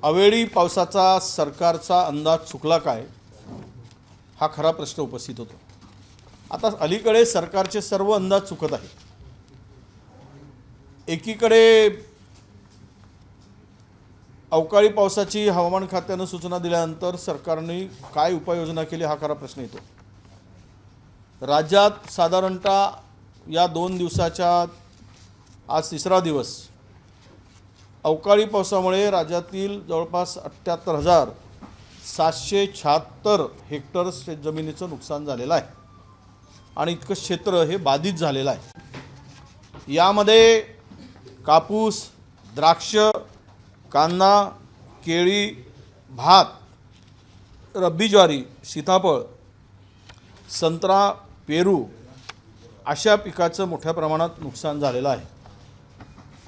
अवेळी पावसाचा सरकारचा अंदाज चुकला काय हा खरा प्रश्न उपस्थित होतो। आता अलीकडे सरकारचे सर्व अंदाज चुकत आहेत। एकीकडे अवकाळी पावसाची हवामान खात्याने सूचना दिल्यानंतर सरकारने काय उपाययोजना केली हा खरा प्रश्न येतो। राज्यात साधारणतः या 2 दिवसाच्या आज तिसरा दिवस अवकाळी पावसामुळे राज्यातील जवळपास 78,776 हेक्टर जमिनीचं नुकसान झालेलं आहे आणि इतकं क्षेत्र हे बाधित झालेलं आहे। यामध्ये कापूस, द्राक्ष, कांदा, केळी, भात, रब्बी ज्वारी, सीताफळ, संत्रा, पेरू अशा पिकाचं मोठ्या प्रमाणात नुकसान झालेलं आहे।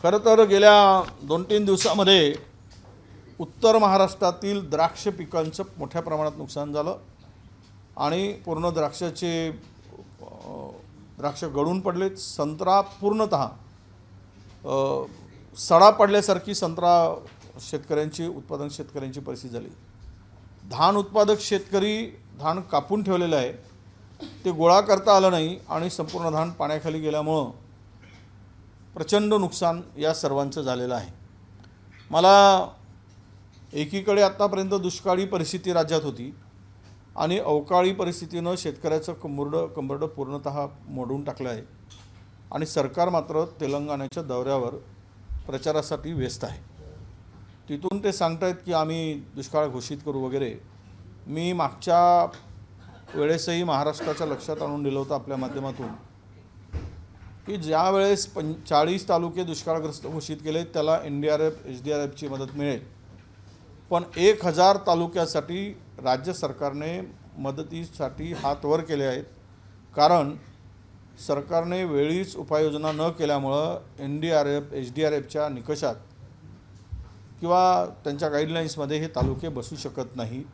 खरं तर गेल्या 2-3 दिवसामध्ये उत्तर महाराष्ट्रातील द्राक्ष पिकांचं मोठ्या प्रमाणात नुकसान झालं आणि पूर्ण द्राक्ष गळून पडलेत। संत्रा पूर्णतः सडा पडल्यासारखी संत्रा उत्पादक शेतकऱ्यांची परिस्थिती झाली। धान उत्पादक शेतकरी धान कापून ठेवलेलं आहे, ते गोळा करता आलं नाही आणि संपूर्ण धान पाण्याखाली गेल्यामुळं प्रचंड नुकसान या सर्वांचं झालेलं आहे। मला एकीकडे आत्तापर्यंत दुष्काळी परिस्थिती राज्यात होती आणि अवकाळी परिस्थितीनं शेतकऱ्याचं कंबरडं पूर्णतः मोडून टाकलं आहे आणि सरकार मात्र तेलंगणाच्या दौऱ्यावर प्रचारासाठी व्यस्त आहे। तिथून ते सांगतायत की आम्ही दुष्काळ घोषित करू वगैरे। मी मागच्या वेळेसही महाराष्ट्राच्या लक्षात आणून दिलं होतं आपल्या माध्यमातून की ज्या वेळेस 40 तालुके दुष्काळग्रस्त घोषित केले त्याला NDRF SDRFची मदत मिळेल, पण 1000 तालुक्यासाठी राज्य सरकारने मदतीसाठी हात वर केले आहेत। कारण सरकारने वेळीच उपाययोजना न केल्यामुळं NDRF SDRFच्या निकषात किंवा त्यांच्या गाईडलाईन्समध्ये हे तालुके बसू शकत नाही।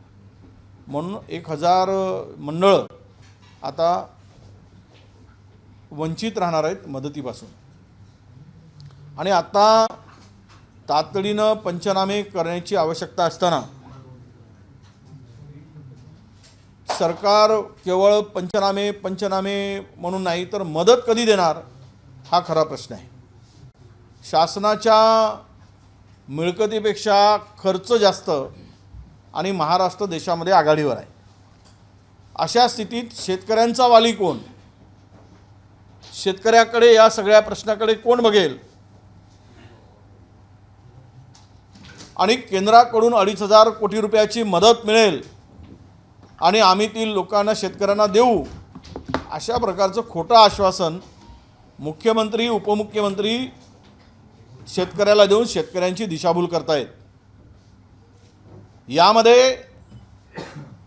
म्हणून 1000 मंडळं आता वंचित राहणार आहेत मदतीपासून आणि आता तातडीनं पंचनामे करण्याची आवश्यकता असताना सरकार केवळ पंचनामे म्हणून नाही तर मदत कधी देणार हा खरा प्रश्न आहे। शासनाच्या मिळकतीपेक्षा खर्च जास्त आणि महाराष्ट्र देशामध्ये आघाडीवर आहे। अशा स्थितीत शेतकऱ्यांचा वाली कोण? शेतकऱ्याकडे या सगळ्या प्रश्नाकडे कोण बघेल? आणि केंद्राकडून 2,500 कोटी रुपयाची मदत मिळेल आणि आम्ही ती लोकांना शेतकऱ्यांना देऊ अशा प्रकारचं खोटं आश्वासन मुख्यमंत्री उपमुख्यमंत्री शेतकऱ्याला देऊन शेतकऱ्यांची दिशाभूल करतायत। यामध्ये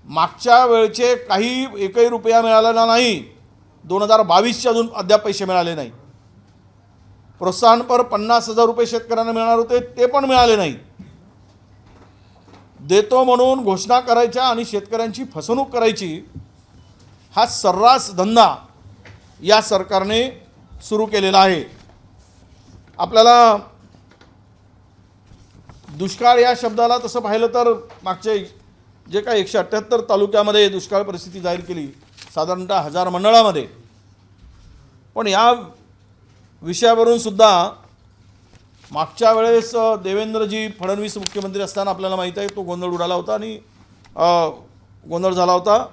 मागच्या वेळचे एकही रुपया मिळालेला नाही। 2022चे अजून अद्याप पैसे मिळाले नाही। प्रोत्साहनपर 50,000 रुपये शेतकऱ्यांना मिळणार होते, ते पण मिळाले नाही। देतो म्हणून घोषणा करायच्या आणि शेतकऱ्यांची फसवणूक करायची हा सर्रास धंदा या सरकारने सुरू केलेला आहे। आपल्याला दुष्काळ या शब्दाला तसं पाहिलं तर मागचे जे काही 178 तालुक्यामध्ये दुष्काळ परिस्थिती जाहीर केली साधारणतः 1000 मंडळामध्ये, पण या विषयावरून सुद्धा मागच्या वेळेस देवेंद्रजी फडणवीस मुख्यमंत्री असताना आपल्याला माहीत आहे तो गोंधळ उडाला होता आणि गोंधळ झाला होता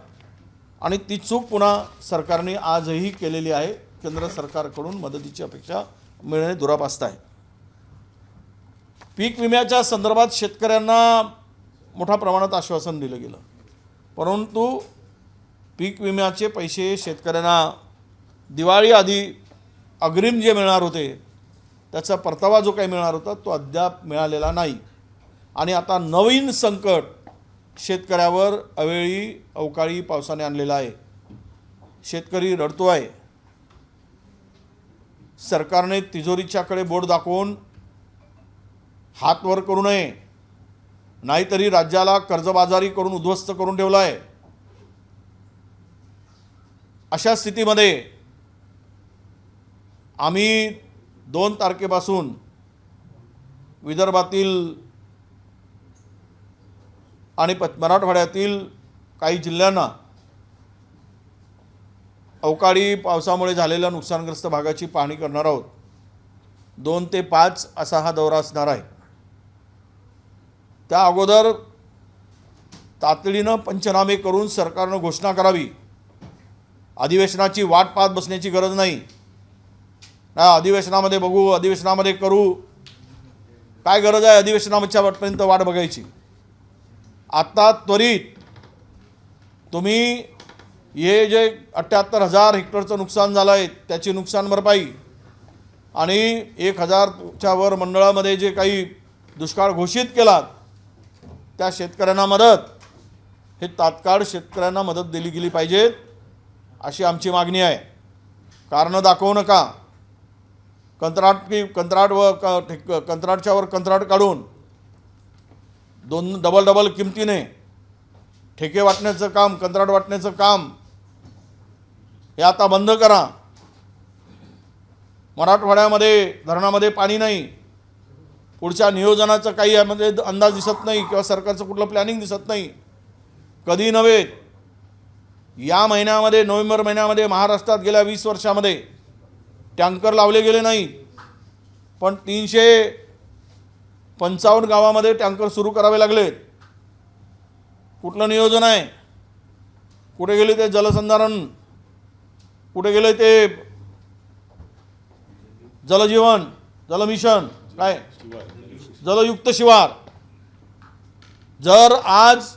आणि ती चूक पुन्हा सरकारने आजही केलेली आहे। केंद्र सरकारकडून मदतीची अपेक्षा मिळणे दुरापास्त आहे। पीक विम्याच्या संदर्भात शेतकऱ्यांना मोठ्या प्रमाणात आश्वासन दिलं गेलं, परंतु पीक विम्याचे पैसे शेतकऱ्यांना दिवाळी आधी अग्रिम जे मिळणार होते त्याचा परतावा जो काही मिळणार होता तो अद्याप मिळालेला नाही आणि आता नवीन संकट शेतकऱ्यावर अवेळी अवकाळी पावसाने आणलेला आहे। शेतकरी रडतो आहे। सरकारने तिजोरीच्याकडे बोट दाखवून हात वर करू नये, नाहीतरी राज्याला कर्जबाजारी करून उद्ध्वस्त करून ठेवलं आहे। अशा स्थितीमध्ये आम्ही 2 तारखेपासून विदर्भातील आणि मराठवाड्यातील काही जिल्ह्यांना अवकाळी पावसामुळे झालेल्या नुकसानग्रस्त भागाची पाहणी करणार आहोत. 2 ते 5 असा हा दौरा असणार आहे. त्या अगोदर तातडीनं पंचनामे करून सरकारनं घोषणा करावी. अधिवेशनाची वाट पाहत बसण्याची गरज नाही. अधिवेशनामध्ये बघू, अधिवेशनामध्ये करू, काय गरज आहे अधिवेशनाच्या वाटपर्यंत वाट बघायची. आता त्वरित तुम्ही हे जे 78,000 हेक्टरचं नुकसान झालं आहे त्याची नुकसान भरपाई आणि 1,000च्या वर मंडळामध्ये जे काही दुष्काळ घोषित केला त्या शेतकऱ्यांना मदत, हे तात्काळ शेतकऱ्यांना मदत दिली गेली पाहिजे अशी आमची मागणी आहे. कारणं दाखवू नका. कंत्राटच्या वर कंत्राट काढून डबल किमतीने ठेके वाटण्याचं काम, कंत्राट वाटण्याचं काम हे आता बंद करा. मराठवाड्यामध्ये धरणामध्ये पाणी नाही. पुढच्या नियोजनाचं काही यामध्ये अंदाज दिसत नाही किंवा सरकारचं कुठलं प्लॅनिंग दिसत नाही. कधी नव्हे, या महिन्यामध्ये नोव्हेंबर महिन्यामध्ये महाराष्ट्रात गेल्या 20 वर्षामध्ये टँकर लावले गेले नाही, पण 355 गावामध्ये टँकर सुरू करावे लागलेत. कुठलं नियोजन आहे? कुठे गेले ते जलसंधारण? कुठे गेले ते जलजीवन, जलमिशन, काय जलयुक्त शिवार? जर आज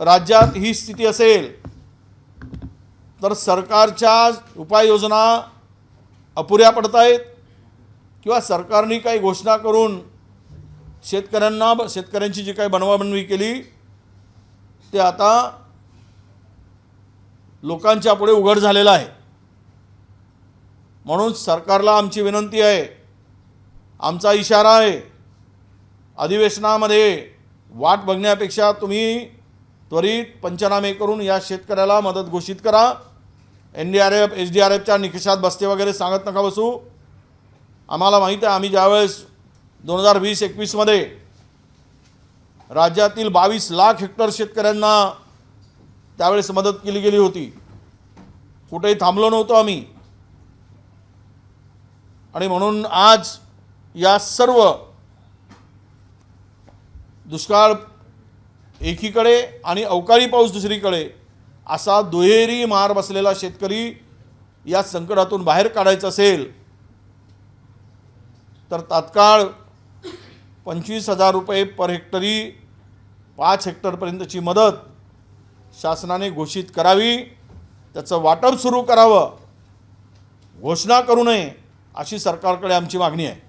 राज्यात ही स्थिती असेल तर सरकारच्या उपाययोजना अपुऱ्या पडत आहेत किंवा सरकारने काही घोषणा करून शेतकऱ्यांची जी काही बनवाबनवी केली ते आता लोकांच्या पुढे उघड झालेलं आहे. म्हणून सरकारला आमची विनंती आहे, आमचा इशारा आहे, अधिवेशनामध्ये वाट बघण्यापेक्षा तुम्ही त्वरित पंचनामे करून या शेतकऱ्याला मदत घोषित करा. NDRF SDRFच्या निकषात बसते वगैरे सांगत नका बसू. आम्हाला माहीत आहे, आम्ही ज्यावेळेस 2020-21 मध्ये राज्यातील 22 लाख हेक्टर शेतकऱ्यांना त्यावेळेस मदत केली गेली होती. कुठेही थांबलो नव्हतो आम्ही. आणि म्हणून आज या सर्व दुष्काळ एकीकडे आणि अवकाळी पाऊस दुसरीकडे असा दुहेरी मार बसलेला शेतकरी या संकटातून बाहेर काढायचा असेल तर तात्काळ 25,000 रुपये पर हेक्टरी 5 हेक्टरपर्यंतची मदत शासनाने घोषित करावी. त्याचं वाटप सुरू करावं. घोषणा करू नये अशी सरकारकडे आमची मागणी आहे.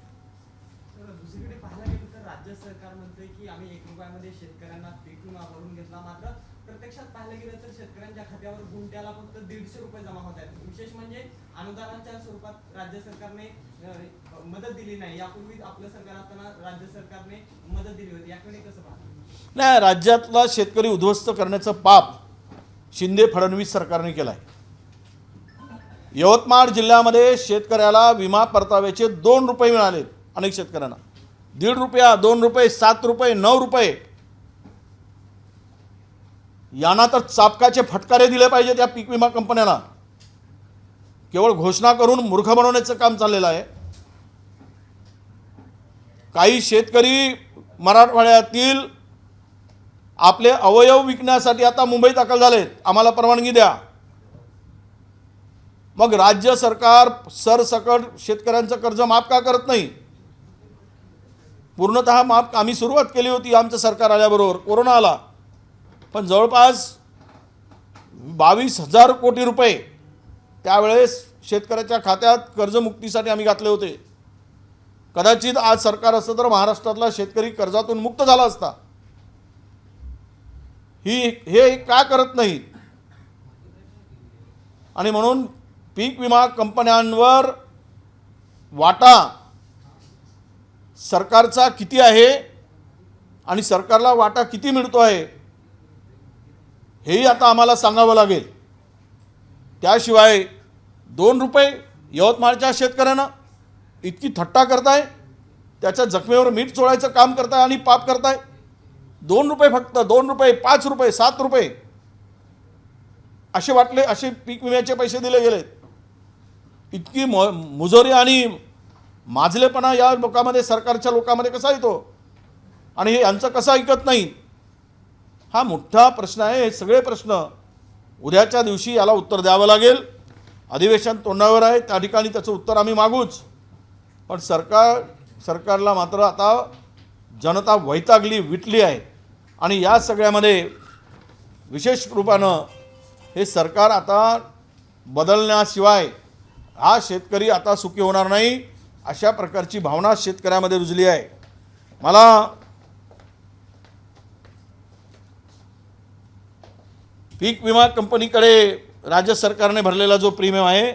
दुसरीकडे पाहायला गेलं तर राज्य सरकार म्हणते की आम्ही 1 रुपयामध्ये शेतकऱ्यांना पीक विमा भरून घेतला, मात्र प्रत्यक्षात पाहायला गेलं तर शेतकऱ्यांच्या खात्यावर गुंठ्याला फक्त 150 रुपये जमा होत आहेत. विशेष म्हणजे अनुदानाच्या स्वरूपात राज्य सरकारने मदत दिली नाही. यापूर्वी आपलं सरकार असताना राज्य सरकारने मदत दिली होती. याकडे कसं पाहता? नाही, राज्यातला शेतकरी उद्ध्वस्त करण्याचं पाप शिंदे फडणवीस सरकारने केलं आहे. यवतमाळ जिल्ह्यामध्ये शेतकऱ्याला विमा परताव्याचे 2 रुपये मिळाले. अनेक शेतकऱ्यांना 1.5 रुपया, 2 रुपये, 7 रुपये, 9 रुपये. यांना तर चापकाचे फटकारे दिले पाहिजे त्या पीक विमा कंपन्यांना. केवळ घोषणा करून मूर्ख बनवण्याचं काम चाललेलं आहे. काही शेतकरी मराठवाड्यातील आपले अवयव विकण्यासाठी आता मुंबईत दाखल झालेत. आम्हाला परवानगी द्या. मग राज्य सरकार सरसकट शेतकऱ्यांचं कर्ज माफ का करत नाही? पूर्णतः माफ आम्ही सुरुवात केली होती आमचं सरकार आल्याबरोबर. कोरोना आला, पण जवळपास 22,000 कोटी रुपये त्यावेळेस शेतकऱ्याच्या खात्यात कर्जमुक्तीसाठी आम्ही घातले होते. कदाचित आज सरकार असतं तर महाराष्ट्रातला शेतकरी कर्जातून मुक्त झाला असता. हे का करत नाही? आणि म्हणून पीक विमा कंपन्यांवर वाटा सरकारचा किती आहे आणि सरकारला वाटा किती मिळतो आहे हेही आता आम्हाला सांगावं लागेल. त्याशिवाय 2 रुपये यवतमाळच्या शेतकऱ्यांना इतकी थट्टा करताय, त्याच्या जखमेवर मीठ चोळायचं काम करताय आणि पाप करताय. ₹2 फक्त, ₹2, ₹5, ₹7 असे वाटले, असे पीक विम्याचे पैसे दिले गेलेत. इतकी मुजोरी आणि माजलेपणा या लोकांमध्ये, सरकारच्या लोकांमध्ये कसा येतो आणि हे यांचं कसं ऐकत नाही, हा मोठा प्रश्न आहे. हे सगळे प्रश्न उद्याच्या दिवशी याला उत्तर द्यावं लागेल. अधिवेशन तोंडावर आहे, त्या ठिकाणी त्याचं उत्तर आम्ही मागूच. पण सरकारला मात्र आता जनता वैतागली, विटली आहे. आणि या सगळ्यामध्ये विशेष रूपानं हे सरकार आता बदलण्याशिवाय हा शेतकरी आता सुखी होणार नाही, अशा प्रकारची भावना शेतकऱ्यामध्ये रुजली आहे. मला पीक विमा कंपनीकडे राज्य सरकारने भरलेला जो प्रीमियम आहे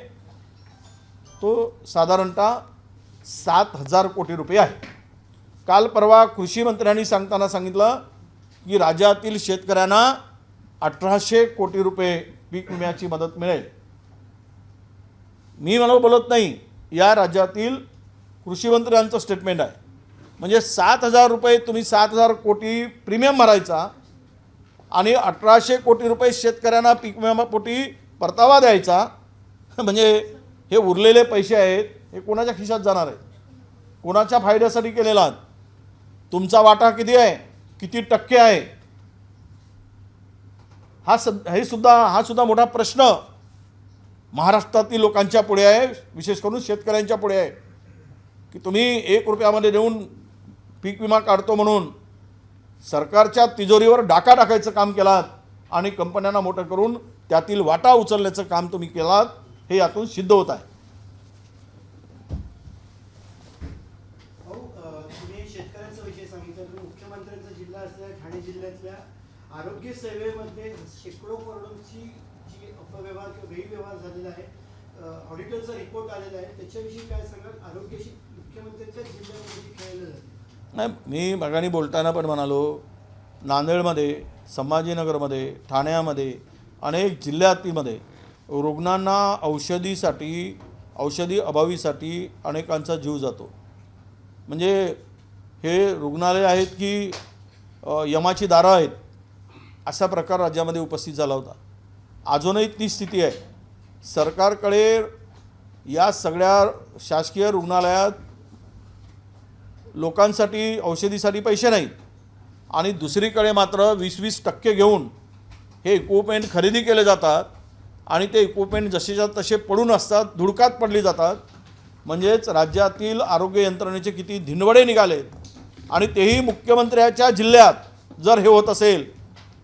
तो साधारणतः 7,000 कोटी रुपये आहे. काल परवा कृषी मंत्र्यांनी सांगताना सांगितलं की राज्यातील शेतकऱ्यांना 1,800 कोटी रुपये पीक विम्याची मदत मिळेल. मी मला बोलत नाही, या राज्यातील कृषी मंत्र्यांचं स्टेटमेंट आहे. म्हणजे 7,000 रुपये, तुम्ही 7,000 कोटी प्रीमियम भरायचा आणि 1,800 कोटी रुपये शेतकऱ्यांना पीक विम्यापोटी परतावा द्यायचा. म्हणजे हे उरलेले पैसे आहेत, हे कोणाच्या खिशात जाणार आहेत, कोणाच्या फायद्यासाठी केलेला आहात, तुमचा वाटा किती आहे, किती टक्के आहे, हा सुद्धा मोठा प्रश्न महाराष्ट्रातील लोकांच्या पुढे आहे, विशेष करून शेतकऱ्यांच्या पुढे आहे. की तुम्ही ₹1 देऊन पीक विमा काढतो म्हणून सरकारच्या तिजोरीवर डाका टाकायचं काम केलात आणि कंपन्यांना मोठं करून त्यातील वाटा उचलण्याचं काम तुम्ही केलात, हे यातून सिद्ध होत आहे. तुम्ही शेतकऱ्यांचा विषय सांगितला, तुम्ही मुख्यमंत्र्यांचा जिल्हा असलेल्या ठाणे जिल्ह्यातल्या आरोग्य सेवेमध्ये शेकडो करोडोंची जी अपव्यवहार किंवा गैरव्यवहार झालेला आहे, ऑडिटरचा रिपोर्ट आलेला आहे, त्याच्याविषयी काय सांगाल? आरोग्याशी मुख्यमंत्र्यांच्या जिल्ह्यामध्ये खेळलं जाते. नाही, मी मगानी बोलताना पण म्हणालो, नांदेडमध्ये, संभाजीनगरमध्ये, ठाण्यामध्ये, अनेक जिल्ह्यातीमध्ये रुग्णांना औषधी अभावीसाठी अनेकांचा जीव जातो. म्हणजे हे रुग्णालय आहेत की यमाची दारं आहेत, असा प्रकार राज्यामध्ये उपस्थित झाला होता. अजूनही ती स्थिती आहे. सरकारकडे या सगळ्या शासकीय रुग्णालयात लोकांसाठी औषधीसाठी पैसे नाहीत आणि दुसरीकडे मात्र 20% घेऊन हे इक्विपमेंट खरेदी केले जातात आणि ते इक्विपमेंट जसेच्या तसे पडून असतात, धुडकात पडली जातात. म्हणजेच राज्यातील आरोग्य यंत्रणेचे किती धिंडवडे निघालेत. आणि तेही मुख्यमंत्र्याच्या जिल्ह्यात जर हे होत असेल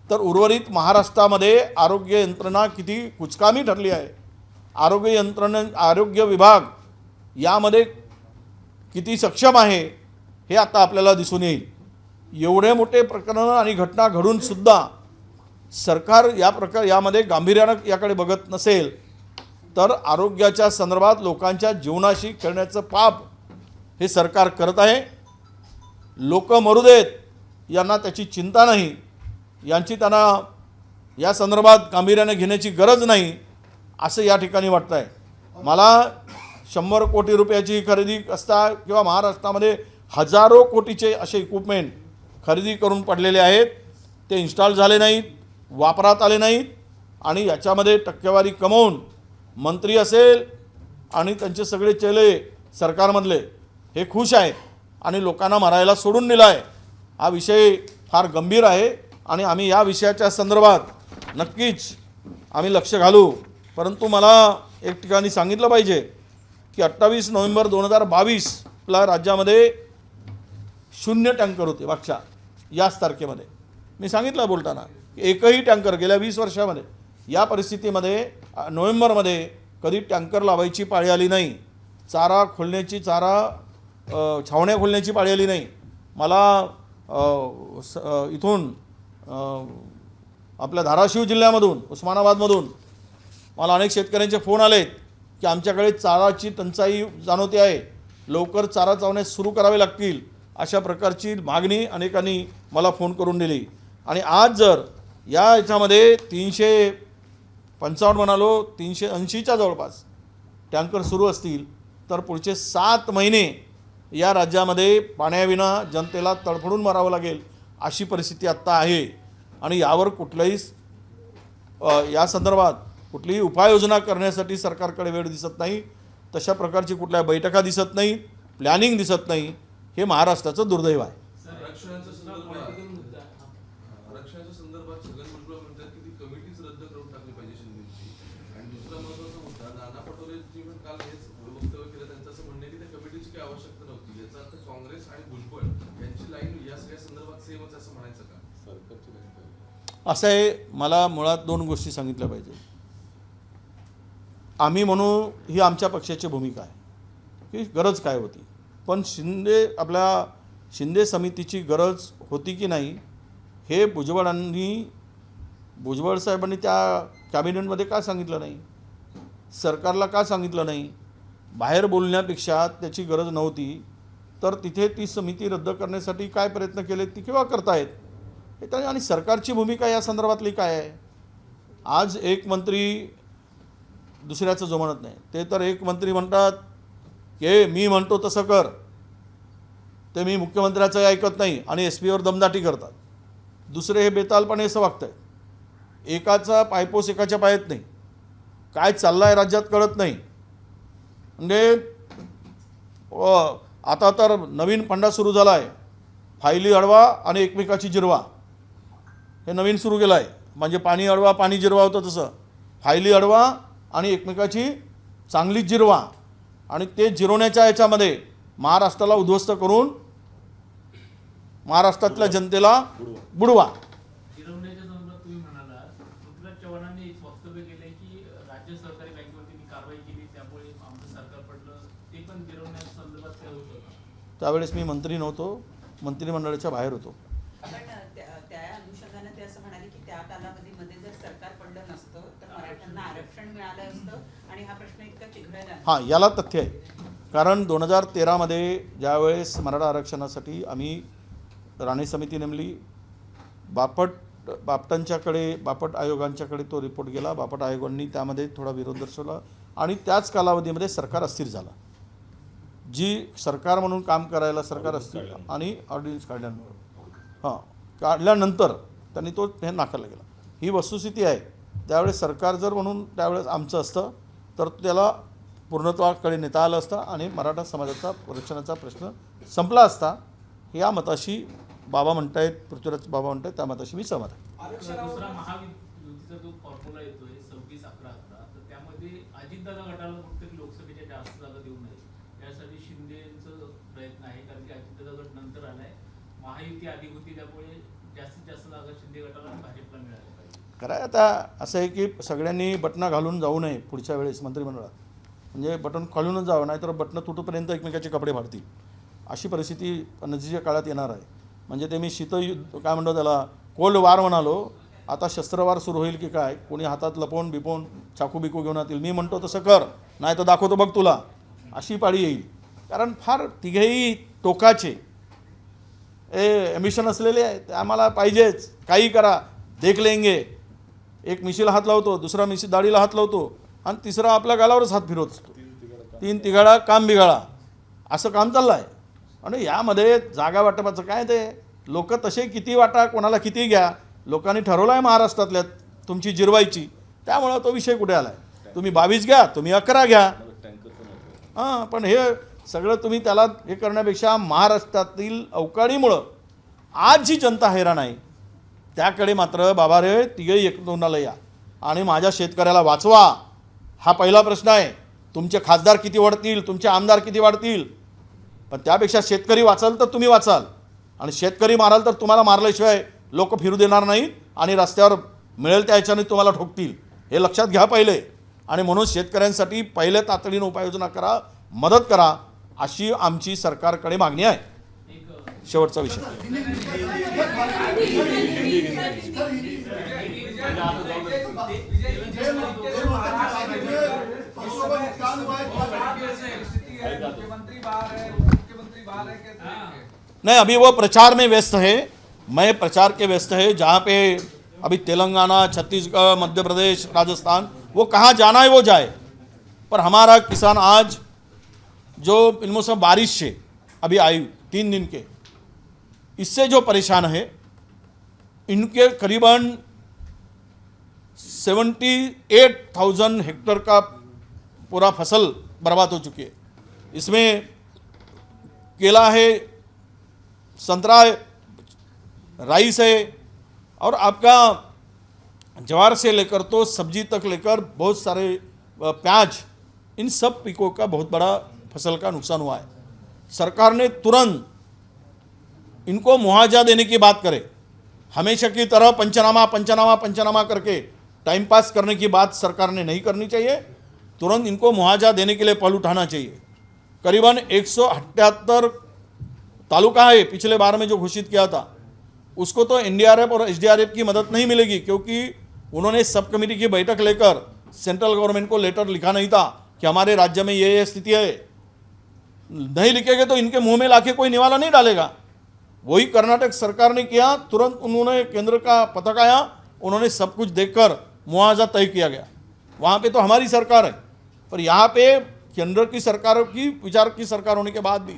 तर उर्वरित महाराष्ट्रामध्ये आरोग्य यंत्रणा किती कुचकामी ठरली आहे, आरोग्य विभाग यामध्ये किती सक्षम आहे, हे आता आपल्याला दिसून येईल. एवढे मोठे प्रकरण आणि घटना घडून सुद्धा सरकार यामध्ये गांभीर्यानं याकडे बघत नसेल तर आरोग्याच्या संदर्भात लोकांच्या जीवनाशी खेळण्याचं पाप हे सरकार करत आहे. लोक मरू देत, यांना त्याची चिंता नाही, यांची त्यांना या संदर्भात गांभीर्याने घेण्याची गरज नाही, असं या ठिकाणी वाटतं आहे. मला 100 कोटी रुपयाची खरेदी असता किंवा महाराष्ट्रामध्ये हजारो कोटीचे असे इक्विपमेंट खरेदी करून पडलेले आहेत, ते इन्स्टॉल झाले नाहीत, वापरात आले नाहीत आणि याच्यामध्ये टक्केवारी कमवून मंत्री असेल आणि त्यांचे सगळे चेले सरकारमधले हे खुश आहेत आणि लोकांना मारायला सोडून दिला आहे. हा विषय फार गंभीर आहे आणि आम्ही या विषयाच्या संदर्भात नक्कीच आम्ही लक्ष घालू. परंतु मला एक ठिकाणी सांगितलं पाहिजे की 28 नोव्हेंबर 2022ला राज्यामध्ये 0 टँकर होते. मागच्या याच तारखेमध्ये मी सांगितलं बोलताना, एकही टँकर गेल्या 20 वर्षामध्ये या परिस्थितीमध्ये नोव्हेंबरमध्ये कधी टँकर लावायची पाळी आली नाही, छावण्या खोलण्याची पाळी आली नाही. मला इथून आपल्या धाराशिव जिल्ह्यामधून, उस्मानाबादमधून मला अनेक शेतकऱ्यांचे फोन आलेत की आमच्याकडे चाराची टंचाई जाणवते आहे, लवकर चारा चावणे सुरू करावे लागतील, अशा प्रकारची मागणी अनेकांनी मला फोन करून दिली. आणि आज जर याच्यामध्ये 355 म्हणालो 380च्या जवळपास टँकर सुरू असतील तर पुढचे 7 महिने या राज्यामध्ये पाण्याविना जनतेला तडफडून मरावं लागेल, अशी परिस्थिती आत्ता आहे आणि यावर कुठल्याही या संदर्भात कुठलीही उपाययोजना करण्यासाठी सरकारकडे वेळ दिसत नाही, तशा प्रकारची कुठल्या बैठका दिसत नाही, प्लॅनिंग दिसत नाही. हे महाराष्ट्राचं दुर्दैव आहे. आरक्षणाच्या संदर्भात छगन भुजबळ म्हणतात की ती कमिटीच रद्द करून टाकली पाहिजे शिंदेची. आणि दुसरा महत्त्वाचा मुद्दा, नाना पटोलेंनी पण काल हेच वक्तव्य केलं. त्यांचं असं म्हणणं आहे की त्या कमिटीची काही आवश्यकता नव्हती. याचा अर्थ काँग्रेस आणि भुजबळ यांची लाईन या सगळ्या संदर्भात सेमच असं म्हणायचं का? सरकारची लाईन असं आहे, मला मुळात दोन गोष्टी सांगितल्या पाहिजे. आम्ही म्हणू ही आमच्या पक्षाची भूमिका आहे की गरज काय होती, पण आपल्या शिंदे समितीची गरज होती की नाही हे भुजबळ साहेबांनी त्या कॅबिनेटमध्ये का सांगितलं नाही, सरकारला का सांगितलं नाही. बाहेर बोलण्यापेक्षा त्याची गरज नव्हती तर तिथे ती समिती रद्द करण्यासाठी काय प्रयत्न केले ती केव्हा करतायत हे त्याने. आणि सरकारची भूमिका या संदर्भातली काय आहे. आज एक मंत्री दुसऱ्याचं जो म्हणत नाही, ते तर एक मंत्री म्हणतात की मी म्हणतो तसं कर, ते मी मुख्यमंत्र्याचं ऐकत नाही आणि SP वर दमदाटी करतात. दुसरे हे बेतालपणे असं वागत आहेत. एकाचा पायपोस एकाच्या पायात नाही, काय चाललं आहे राज्यात कळत नाही. म्हणजे आता तर नवीन फंडा सुरू झाला आहे, फायली अडवा आणि एकमेकाची जिरवा, हे नवीन सुरू केलं आहे. म्हणजे पाणी अडवा पाणी जिरवा होतं तसं फायली अडवा आणि एकमेकाची चांगलीच जिरवा. आणि ते जिरवण्याच्या याच्यामध्ये महाराष्ट्राला उद्ध्वस्त करून महाराष्ट्रातल्या जनतेला बुडवा. गिरवण्याच्या संदर्भात तुम्ही म्हणाला, पृथ्वीराज चव्हाणांनी एक वक्तव्य केलंय की राज्य सहकारी बँकेवरती मी कारवाई केली त्यामुळे आमचं सरकार पडलं. ते पण गिरवण्याच्या संदर्भात काय होतं का? त्यावेळेस मी मंत्री नव्हतो, मंत्रिमंडळाच्या बाहेर होतो. पण त्या अनुषंगाने ते असं म्हणाले की त्या कालावधीमध्ये जर सरकार पडलं नसतं तर मराठ्यांना आरक्षण मिळालं असतं आणि हा प्रश्न इतका चिघळला. हां, याला तथ्य आहे. कारण 2013मध्ये ज्यावेळेस मराठा आरक्षणासाठी आम्ही राणे समिती नेमली, बापट आयोगांच्याकडे तो रिपोर्ट गेला. बापट आयोगांनी त्यामध्ये थोडा विरोध दर्शवला आणि त्याच कालावधीमध्ये सरकार अस्थिर झाला. जी सरकार म्हणून काम करायला सरकार अस्थिर आणि ऑर्डिनन्स काढल्यानंतर त्यांनी तो हे नाकारला गेला. ही वस्तुस्थिती आहे. त्यावेळेस सरकार जर म्हणून त्यावेळेस आमचं असतं तर त्याला पूर्णत्वाकडे नेता आलं असतं आणि मराठा समाजाचा रक्षणाचा प्रश्न संपला असता. या मताशी बाबा म्हणतायत, पृथ्वीराज बाबा म्हणतायत, त्या मताशी मी सहमत आहे. दुसरा महायुतीचा जो फॉर्म्युला येतोय 26-11-11, तर त्यामध्ये अजितदादा गटाला फक्त लोकसभेच्या जास्त जागा देऊ नये यासाठी शिंदेचं प्रयत्न आहे. कारण की अजितदादा गट नंतर आलाय, महायुती आधी होती, त्यामुळे जास्तीत जास्त जागा शिंदे गटाला आणि भाजपला मिळाल्या पाहिजे. काय आता असं आहे की सगळ्यांनी बटणं घालून जाऊ नये पुढच्या वेळेस मंत्रिमंडळात. म्हणजे बटन खालूनच जावं, नाहीतर बटणं तुटूपर्यंत एकमेकाचे कपडे फाडतील. अशी परिस्थिती नजीकच्या काळात येणार आहे. म्हणजे ते मी शीतयुद्ध काय म्हणतो त्याला, कोल्ड वार म्हणालो, आता शस्त्रवार सुरू होईल की काय. कोणी हातात लपवून बिपवून चाकू बिकू घेऊन येतील. मी म्हणतो तसं कर, नाही तर दाखवतो बघ तुला, अशी पाळी येईल. कारण फार तिघेही टोकाचे ॲम्बिशन असलेले आहे. ते आम्हाला पाहिजेच, काही करा, देख लेंगे. एक मिशीला हात लावतो, दुसरा मिशी दाढीला हात लावतो आणि तिसरा आपल्या गालावरच हात फिरवत असतो. तीन तिघाडा काम बिघाडा असं काम चाललं आहे. आणि यामध्ये जागा वाटपाचं काय, ते लोक तसे किती वाटा, कोणाला किती घ्या, लोकांनी ठरवलं आहे महाराष्ट्रातल्या तुमची जिरवायची. त्यामुळं तो विषय कुठे आला आहे. तुम्ही 22 घ्या, तुम्ही 11 घ्या. हां, पण हे सगळं तुम्ही त्याला हे करण्यापेक्षा महाराष्ट्रातील अवकाळीमुळं आज जी जनता हैराण आहे त्याकडे मात्र बाबा रे तिघेही एकतोंडाला या आणि माझ्या शेतकऱ्याला वाचवा. हा पहिला प्रश्न आहे. तुमचे खासदार किती वाढतील, तुमचे आमदार किती वाढतील, पण त्यापेक्षा शेतकरी वाचाल तर तुम्ही वाचाल. आणि शेतकरी माराल तर तुम्हाला मारल्याशिवाय लोक फिरू देणार नाहीत आणि रस्त्यावर मिळेल त्या ह्याच्याने तुम्हाला ठोकतील. हे लक्षात घ्या पहिले. आणि म्हणून शेतकऱ्यांसाठी पहिले तातडीनं उपाययोजना करा, मदत करा, अशी आमची सरकारकडे मागणी आहे. शेवटचा विषय नहीं, अभी वो प्रचार में व्यस्त है. मैं प्रचार के व्यस्त है. जहाँ पे अभी तेलंगाना, छत्तीसगढ़, मध्य प्रदेश, राजस्थान, वो कहाँ जाना है वो जाए. पर हमारा किसान आज जो इनमें से बारिश से अभी आई 3 दिन के, इससे जो परेशान है इनके करीबन 78,000 हेक्टेयर का पूरा फसल बर्बाद हो चुकी है। इसमें केला है, संतरा है, राइस है और आपका ज्वार से लेकर तो सब्जी तक लेकर बहुत सारे प्याज, इन सब पिकों का बहुत बड़ा फसल का नुकसान हुआ है। सरकार ने तुरंत इनको मुआवजा देने की बात करे। हमेशा की तरह पंचनामा करके टाइम पास करने की बात सरकार ने नहीं करनी चाहिए। तुरंत इनको मुआवजा देने के लिए पहल उठाना चाहिए। करीबन 178 तालुका है पिछले बार में जो घोषित किया था, उसको तो एनडीआरएफ और एसडीआरएफ की मदद नहीं मिलेगी, क्योंकि उन्होंने सब कमेटी की बैठक लेकर सेंट्रल गवर्नमेंट को लेटर लिखा नहीं था कि हमारे राज्य में ये स्थिति है। नहीं लिखेंगे तो इनके मुंह में लाके कोई निवाला नहीं डालेगा। वही कर्नाटक सरकार ने किया। तुरंत उन्होंने केंद्र का पता आया, उन्होंने सब कुछ देखकर मुआवजा तय किया गया। वहाँ पे तो हमारी सरकार है, पर यहाँ पे केंद्र की सरकार की विचार की सरकार होने के बाद भी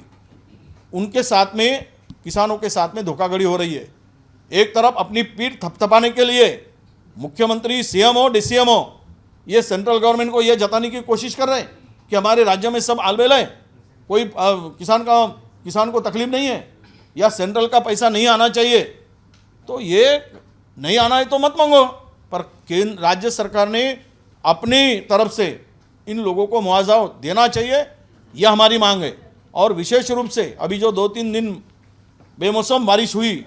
उनके साथ में, किसानों के साथ में धोखाधड़ी हो रही है। एक तरफ अपनी पीठ थपथपाने के लिए मुख्यमंत्री, सीएम हो, डीसीएम हो, ये सेंट्रल गवर्नमेंट को ये जताने की कोशिश कर रहे हैं कि हमारे राज्य में सब आलबेल है, कोई किसान को तकलीफ नहीं है, या सेंट्रल का पैसा नहीं आना चाहिए। तो ये नहीं आना है तो मत मांगो, पर केंद्र राज्य सरकार ने अपनी तरफ से इन लोगों को मुआवजा देना चाहिए, यह हमारी मांग है। और विशेष रूप से अभी जो 2-3 दिन बेमौसम बारिश हुई,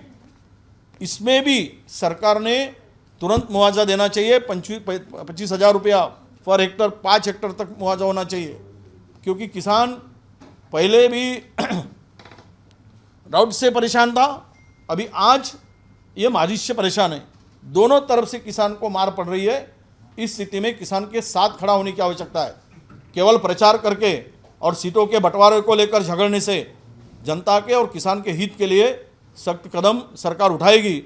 इसमें भी सरकार ने तुरंत मुआवजा देना चाहिए। 25,000 रुपया पर हेक्टर, 5 हेक्टर तक मुआवजा होना चाहिए, क्योंकि किसान पहले भी राउट से परेशान था, अभी आज ये बारिश से परेशान है। दोनों तरफ से किसान को मार पड़ रही है। इस स्थिति में किसान के साथ खड़ा होने की आवश्यकता है। केवल प्रचार करके और सीटों के बंटवारे को लेकर झगड़ने से जनता के और किसान के हित के लिए सख्त कदम सरकार उठाएगी,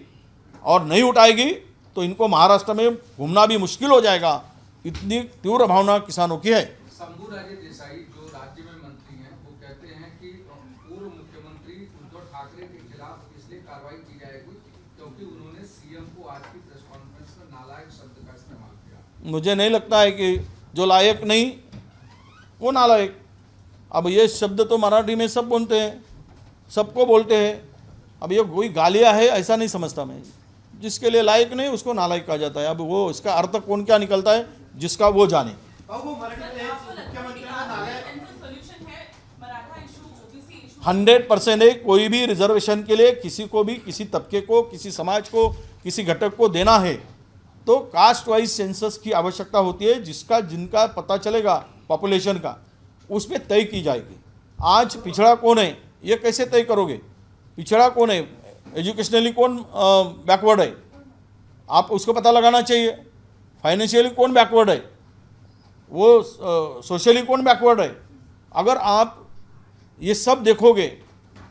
और नहीं उठाएगी तो इनको महाराष्ट्र में घूमना भी मुश्किल हो जाएगा। इतनी तीव्र भावना किसानों की है। शंभूराजे देसाई जो राज्य में मंत्री हैं, वो कहते हैं कि पूर्व मुख्यमंत्री उद्धव ठाकरे के खिलाफ इसलिए कार्रवाई की जाएगी क्योंकि उन्होंने सीएम को आज की प्रेस कॉन्फ्रेंस में नालायक शब्द का इस्तेमाल किया। मुझे नहीं लगता है कि जो लायक नहीं वो नालायक। अब ये शब्द तो मराठी में सब बोलते हैं, सबको बोलते हैं। अब ये कोई गालियाँ है ऐसा नहीं समझता मैं। जिसके लिए लायक नहीं उसको नालायक कहा जाता है। अब वो इसका अर्थ कौन क्या निकलता है जिसका वो जाने। वो मराठी मुख्यमंत्र्यांना नालायक 100% है। कोई भी रिजर्वेशन के लिए किसी को भी, किसी तबके को, किसी समाज को, किसी घटक को देना है तो कास्ट वाइज सेंसस की आवश्यकता होती है, जिनका पता चलेगा पॉपुलेशन का, उस पर तय की जाएगी। आज पिछड़ा कौन है ये कैसे तय करोगे? पिछड़ा कौन है, एजुकेशनली कौन बैकवर्ड है, आप उसको पता लगाना चाहिए। फाइनेंशियली कौन बैकवर्ड है, वो सोशली कौन बैकवर्ड है। अगर आप ये सब देखोगे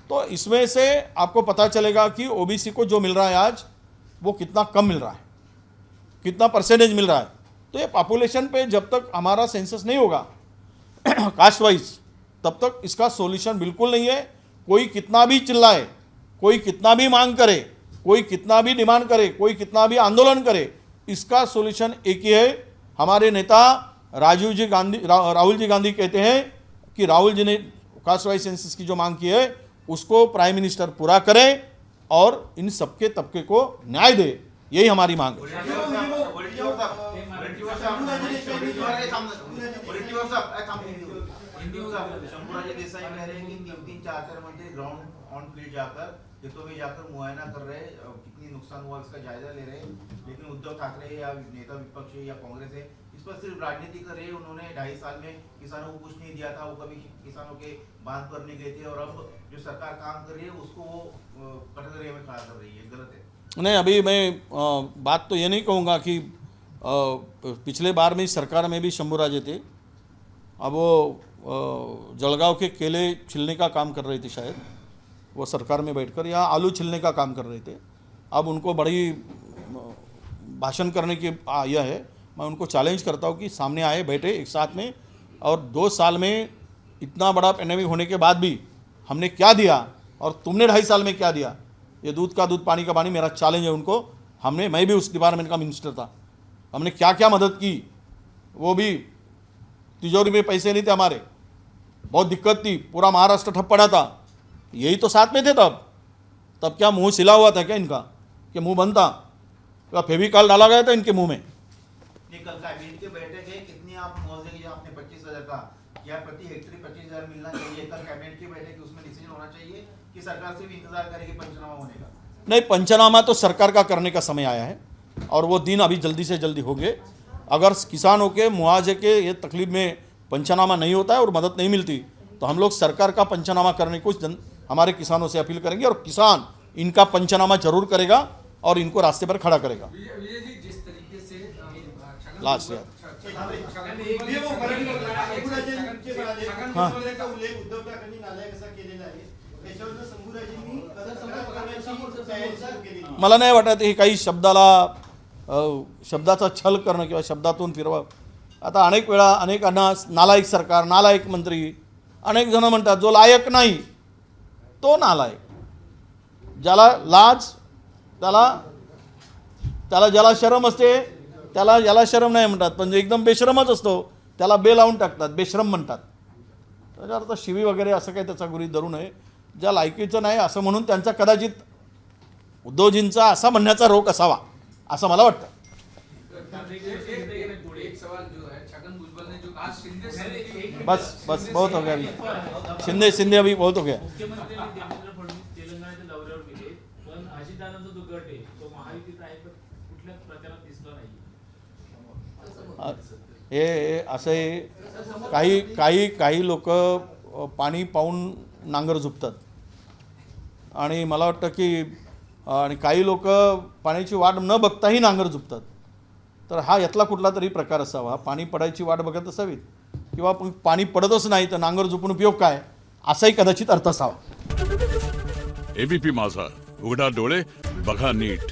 तो इसमें से आपको पता चलेगा कि ओबीसी को जो मिल रहा है आज वो कितना कम मिल रहा है, कितना परसेंटेज मिल रहा है। तो ये पॉपुलेशन पे जब तक हमारा सेंसस नहीं होगा कास्ट वाइज, तब तक इसका सॉल्यूशन बिल्कुल नहीं है। कोई कितना भी चिल्लाए, कोई कितना भी मांग करे, कोई कितना भी डिमांड करे, कोई कितना भी आंदोलन करे, इसका सॉल्यूशन एक ही है। हमारे नेता राहुल जी गांधी कहते हैं कि राहुल जी ने कास्ट वाइज सेंसस की जो मांग की है उसको प्राइम मिनिस्टर पूरा करे और इन सबके तबके को न्याय दे, यही हमारी मांग है। शंभूराजे देसाई कह रहे हैं कि 3-3, 4-4 मंत्री ग्राउंड ऑन फील्ड जाकर खेतों में जाकर मुआयना कर रहे, कितनी नुकसान हुआ इसका जायजा ले रहे, लेकिन उद्धव ठाकरे या नेता विपक्ष है या कांग्रेस है इस पर सिर्फ राजनीति कर रहे हैं। उन्होंने 2.5 साल में किसानों को कुछ नहीं दिया था, वो कभी किसानों के बांध पर नहीं गए थे, और अब जो सरकार काम कर रही है उसको वो कटघरे में खड़ा कर रही है, गलत है। नहीं, अभी मैं बात तो ये नहीं कहूँगा कि पिछले बार में सरकार में भी शंभूराजे थे। अब वो जलगांव के केले छिलने का काम कर रहे थे, शायद वो सरकार में बैठकर, या आलू छिलने का काम कर रहे थे। अब उनको बड़ी भाषण करने की यह है। मैं उनको चैलेंज करता हूँ कि सामने आए, बैठे एक साथ में, और 2 साल में इतना बड़ा पैंडेमिक होने के बाद भी हमने क्या दिया और तुमने 2.5 साल में क्या दिया, ये दूध का दूध पानी का पानी, मेरा चैलेंज है उनको। मैं भी उस डिपार्टमेंट का मिनिस्टर था, हमने क्या क्या मदद की, वो भी तिजोरी में पैसे नहीं थे हमारे, बहुत दिक्कत थी, पूरा महाराष्ट्र ठप पड़ा था, यही तो साथ में थे तब क्या मुंह सिला हुआ था क्या इनका, कि मुंह बंद था, क्या फेविकॉल डाला गया था इनके मुंह में? नहीं, कल कैबिनेट की बैठक है, कितनी आप मुआवजे की, जो आपने 25,000 का या प्रति हेक्टेयर 25,000 मिलना चाहिए, कल कैबिनेट की बैठक है, उसमें डिसीजन होना चाहिए कि सरकार से भी इंतजार करेगी पंचनामा होने का? नहीं, पंचनामा तो सरकार का करने का समय आया है और वो दिन अभी जल्दी से जल्दी हो गए। अगर किसानों के मुआवजे के ये तकलीफ में पंचनामा नहीं होता है और मदद नहीं मिलती तो हम लोग सरकार का पंचनामा करने को हमारे किसानों से अपील करेंगे और किसान इनका पंचनामा जरूर करेगा और इनको रास्ते पर खड़ा करेगा। विजय जी, जिस तरीके से लास्ट यार हे वो एकूणराजेंचे म्हणाले, हां. छगन उल्लेख उद्धव ठाकरेंनी नालायक असा केलेला आहे, त्याच्यावरनं शंभूराजेंनी तक्रार करण्याची तयारी सुरू केलेली आहे. मला नाही वाटत हे काही शब्दाचा छल करणं किंवा शब्दातून फिरवा। आता अनेक वेळा अनेकांना नालायक सरकार, नालायक मंत्री, अनेक जण म्हणतात जो लायक नाही तो नालायक, ज्याला लाज, त्याला ज्याला शरम असते ज्याला शरम नाही म्हणतात, पण जो एकदम बेशरमच असतो त्याला बे लावून टाकतात, बेशरम म्हणतात। त्याच्या अर्थ शिवी वगैरे असं काही त्याचा गृहीत धरू नये, ज्या लायकीचं नाही असं म्हणून त्यांचा कदाचित उद्धवजींचा असा म्हणण्याचा रोख असावा असं मला वाटतं। एक सवाल जो है, छगन भुजबल ने जो कहा शिंदे समिति, बस बहुत हो गया अभी, शिंदे अभी बहुत हो गया। मुख्यमंत्री देवेंद्र फडणवीस तेलंगणाच्या दौऱ्यावर गेले, पण अजितदादांचा जो गट आहे तो महायुतीत आहे, पण कुठल्याच प्रचारात दिसला नाही। हे असे काही लोक पाणी पाहून नांगर झुपतात आणि मला वाटतं की आणि काही लोक पाण्याची वाट न बघताही नांगर झुपतात, तर हा यातला कुठला तरी प्रकार असावा। पाणी पडायची वाट बघत असावीत किंवा पाणी पडतच नाही तर नांगर झुपून उपयोग काय, असाही कदाचित अर्थ असावा। एबीपी माझा, उघडा डोळे बघा नीट।